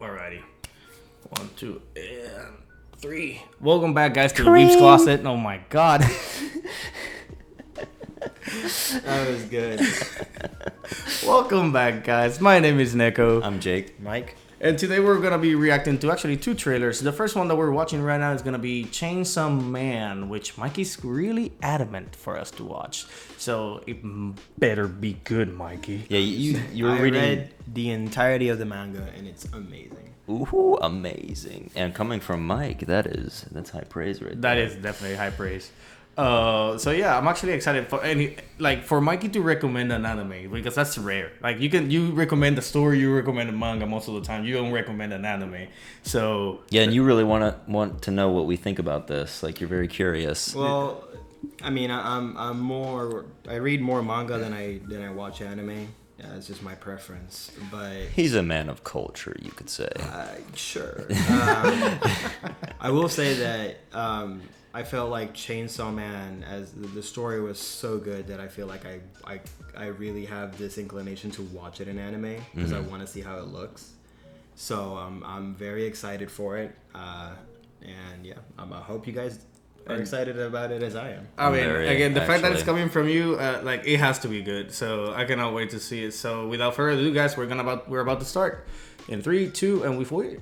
Alrighty. 1, 2, and 3. Welcome back, guys, to the Weebs Closet. Oh my god. That was good. Welcome back, guys. My name is Nekko. I'm Jake. Mike? And today we're going to be reacting to actually 2 trailers. The first one that we're watching right now is going to be Chainsaw Man, which Mikey's really adamant for us to watch. So it better be good, Mikey. Yeah, you were I reading. read the entirety of the manga and it's amazing. Ooh, amazing! And coming from Mike, that's high praise right That there. is definitely high praise. So yeah, I'm actually excited for Mikey to recommend an anime because that's rare. Like you recommend the story, you recommend the manga most of the time. You don't recommend an anime. So Yeah, and you really want to know what we think about this. Like you're very curious. Well, I mean, I'm more. I read more manga than I watch anime. It's just my preference, but He's a man of culture, you could say. sure. I will say that I felt like Chainsaw Man, as the story was so good that I feel like I really have this inclination to watch it in anime because I want to see how it looks. So I'm very excited for it, and yeah, I hope you guys are excited about it as I am. I mean, Very, again, the fact that it's actually. coming from you, like it has to be good. So I cannot wait to see it. So without further ado, guys, we're about to start in 3, 2, and we've waited.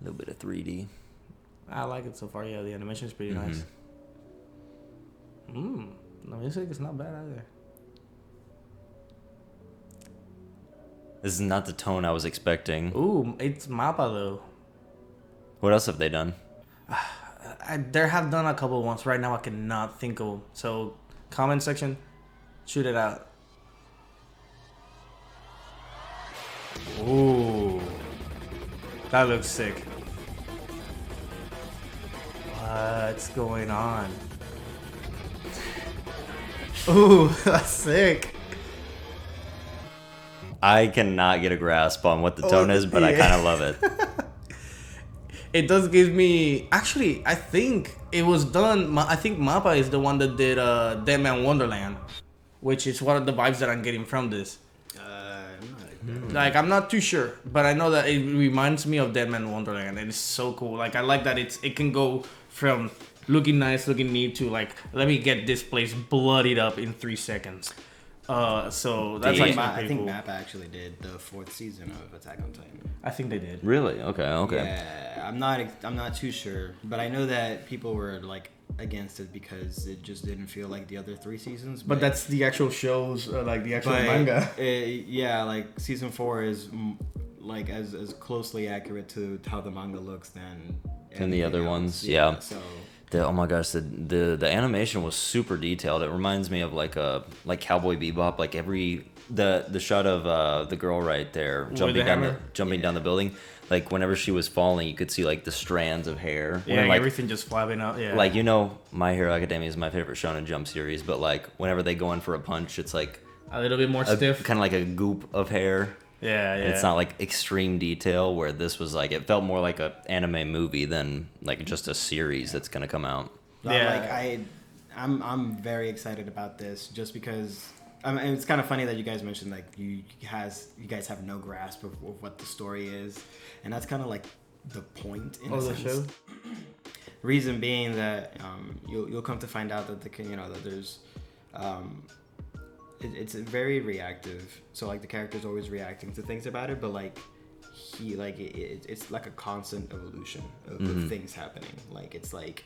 A little bit of 3D. I like it so far. Yeah, the animation is pretty nice. The music is not bad either. This is not the tone I was expecting. Ooh, it's Mappa though. What else have they done? There have done a couple ones. Right now, I cannot think of. So, comment section, shoot it out. Ooh, that looks sick. What's going on? Ooh, that's sick. I cannot get a grasp on what the tone is, but I yeah. kind of love it. It does give me. Actually, I think it was done. I think Mappa is the one that did Dead Man Wonderland, which is one of the vibes that I'm getting from this. Like, I'm not too sure, but I know that it reminds me of Dead Man Wonderland, and it's so cool. Like, I like that it can go from looking nice, looking neat to like, let me get this place bloodied up in 3 seconds. So that's Damn. like I pretty think cool. Mappa actually did the 4th season of Attack on Titan. I think they did. Really? Okay. Yeah, I'm not too sure, but I know that people were like against it because it just didn't feel like the other 3 seasons. But that's the actual shows, like the actual but manga. yeah, like season 4 is like as closely accurate to how the manga looks than the other anything ones, else. yeah. So Oh my gosh, the animation was super detailed. It reminds me of like Cowboy Bebop. Like the shot of the girl right there jumping down the building. Like whenever she was falling, you could see like the strands of hair. Yeah, When, like, everything just flapping out. Yeah. like My Hero Academia is my favorite Shonen Jump series, but like whenever they go in for a punch, it's like a little bit more stiff. kind of like a goop of hair. Yeah. And it's not like extreme detail where this was like, it felt more like a anime movie than like just a series that's gonna come out. Yeah. I'm very excited about this just because. I mean, it's kind of funny that you guys mentioned like you guys have no grasp of what the story is, and that's kind of like the point in a the sense. show. Reason being that you'll come to find out that that there's it's very reactive. So like the character's always reacting to things about it, but like it's like a constant evolution of things happening. Like it's like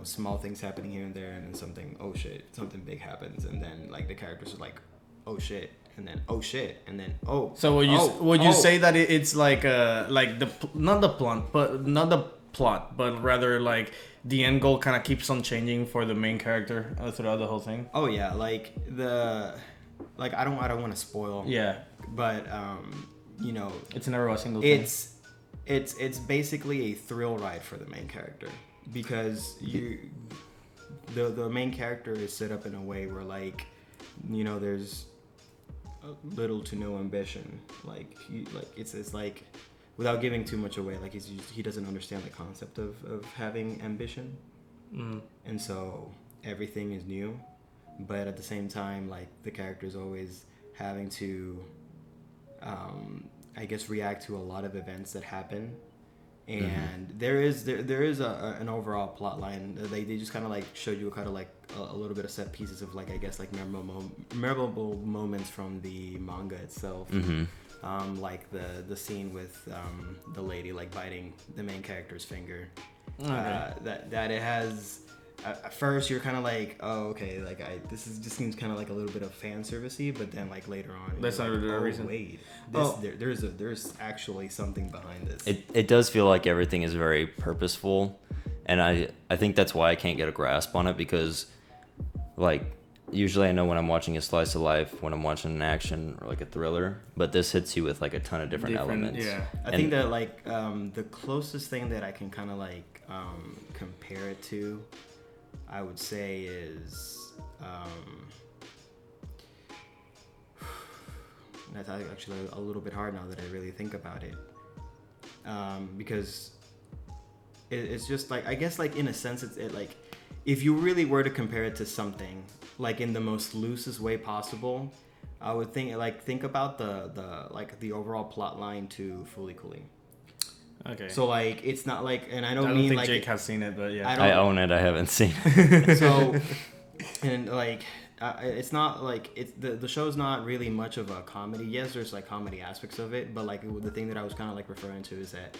small things happening here and there, and then something big happens, and then like the characters are like, oh shit, and then oh shit, and then oh. So would you say that it's like not the plot, but rather like the end goal kind of keeps on changing for the main character throughout the whole thing? Oh yeah, like I don't want to spoil. Yeah, but it's never a single thing. It's basically a thrill ride for the main character because the main character is set up in a way where like there's little to no ambition. Like it's like, without giving too much away, like he doesn't understand the concept of having ambition, and so everything is new, but at the same time, like the character is always having to, I guess, react to a lot of events that happen. And there is an overall plot line. They just kind of like showed you kind of like a little bit of set pieces of like, I guess, like memorable moments from the manga itself. Like the scene with the lady like biting the main character's finger. Okay. That it has. At first, you're kind of like, oh, okay, like this just seems kind of like a little bit of fan servicey, but then like later on, that's not like, the reason. Wait, there's actually something behind this. It does feel like everything is very purposeful, and I think that's why I can't get a grasp on it, because like usually I know when I'm watching a slice of life, when I'm watching an action or like a thriller, but this hits you with like a ton of different elements. Yeah, I think that like the closest thing that I can kind of like compare it to, I would say, is that's actually a little bit hard now that I really think about it, because it's just like, I guess, like in a sense, it like, if you really were to compare it to something like in the most loosest way possible, I would think about the overall plot line to Fully Cooling. Okay. So like, it's not like, and I don't think like Jake has seen it, but yeah, I own it. I haven't seen it. So, and like, it's not like the show's not really much of a comedy. Yes, there's like comedy aspects of it, but like the thing that I was kind of like referring to is that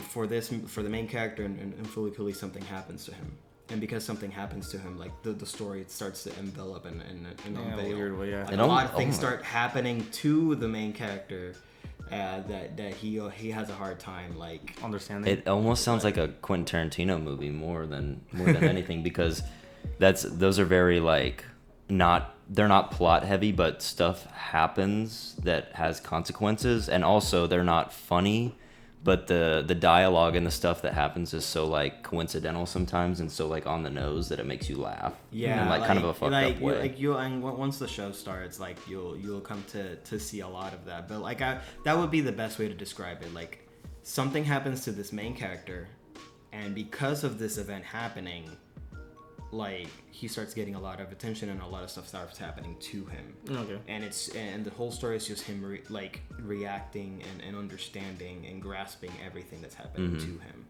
for the main character in Fully Cooling, something happens to him. And because something happens to him, like the story, it starts to envelop and unveil. Weird way, yeah. Like, a lot of things start happening to the main character that he has a hard time like understanding. It almost sounds like a Quentin Tarantino movie more than anything, because those are very like they're not plot heavy, but stuff happens that has consequences, and also they're not funny. But the dialogue and the stuff that happens is so like coincidental sometimes, and so like on the nose that it makes you laugh. Yeah, in like kind of a fucked up way. And once the show starts, like you'll come to see a lot of that. But like that would be the best way to describe it. Like, something happens to this main character, and because of this event happening, like he starts getting a lot of attention and a lot of stuff starts happening to him. Okay. And the whole story is just him reacting and understanding and grasping everything that's happening to him.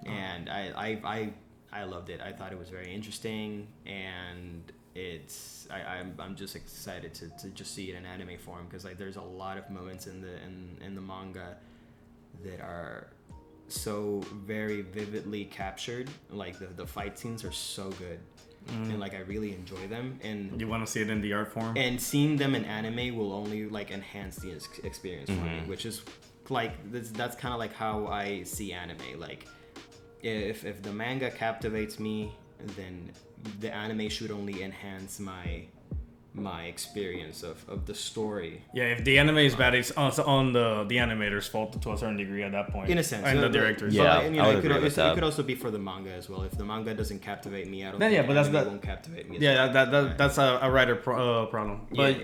And I loved it. I thought it was very interesting, and I'm just excited to just see it in anime form, because like there's a lot of moments in the manga that are so very vividly captured. Like the fight scenes are so good, and like I really enjoy them. And you want to see it in the art form, and seeing them in anime will only like enhance the experience for me, which is like that's kind of like how I see anime. Like if the manga captivates me, then the anime should only enhance my experience of the story. Yeah, if the anime is bad, it's also on the animator's fault to a certain degree at that point. In a sense. And the director's. Yeah, but, I would agree with that. It could also be for the manga as well. If the manga doesn't captivate me, I don't Then, think but it won't captivate me. That's a writer problem. But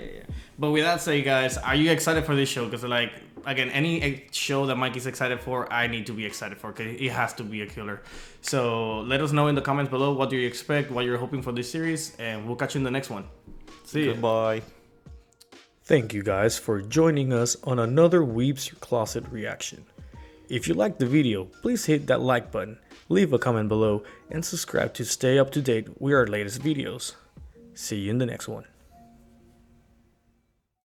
but with that said, guys, are you excited for this show? Because like, again, any show that Mikey's excited for, I need to be excited for, because it has to be a killer. So let us know in the comments below, what do you expect, what you're hoping for this series, and we'll catch you in the next one. See you. Goodbye. Thank you guys for joining us on another Weebs Closet reaction. If you liked the video, please hit that like button, leave a comment below, and subscribe to stay up to date with our latest videos. See you in the next one.